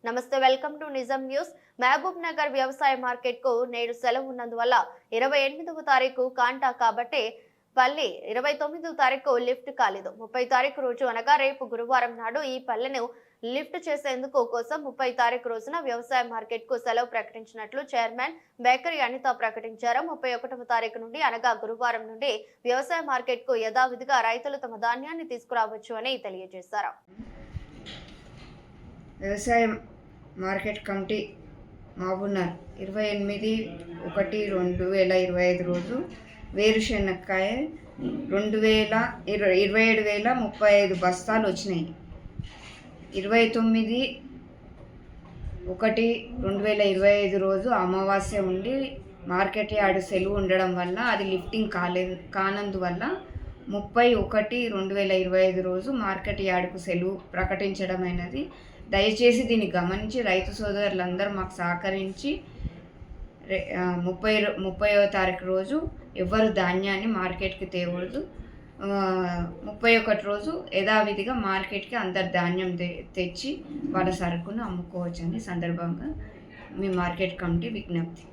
నమస్తే, welcome to నిజం news. Mahabub Nagar వ్యవసాయ మార్కెట్ కు నేడు సెలవు ఉన్నందువల్ల 28వ తారీఖు కాంటా కాబట్టి పల్లి 29వ తారీఖు లిఫ్ట్ కాలేదు. 30 తారీఖు రోజు అనగా రేపు గురువారం నాడు ఈ పల్లెను లిఫ్ట్ చేసేందుకు కోసం 30 తారీఖు రోజున వ్యవసాయ మార్కెట్ కు సెలవు ప్రకటించినట్లు చైర్మన్ బేకరీ అనిత ప్రకటించారు. 31వ తారీఖు నుండి అనగా గురువారం నుండి వ్యవసాయ మార్కెట్ కు యథావిధిగా రైతులు తమ ధాన్యాన్ని తీసుకురావచ్చు అని తెలియజేశారు. వ్యవసాయ మార్కెట్ కమిటీ మహబూబ్నగర్ 28/1/2025 రోజు వేరుశెనక్కాయ 27,035 బస్తాలు వచ్చినాయి. 29/1/2025 రోజు అమావాస్య ఉండి మార్కెట్ యార్డ్ సెలవు ఉండడం వల్ల అది లిఫ్టింగ్ కానందువల్ల 30/1/2025 రోజు మార్కెట్ యార్డ్కు సెలవు ప్రకటించడం అయినది. దయచేసి దీన్ని గమనించి రైతు సోదరులందరూ మాకు సహకరించి 30వ తారీఖు రోజు ఎవ్వరు ధాన్యాన్ని మార్కెట్కి తేకూడదు. 31 రోజు యథావిధిగా మార్కెట్కి అందరు ధాన్యం తెచ్చి వాళ్ళ సరుకును అమ్ముకోవచ్చని సందర్భంగా మీ మార్కెట్ కమిటీ విజ్ఞప్తి.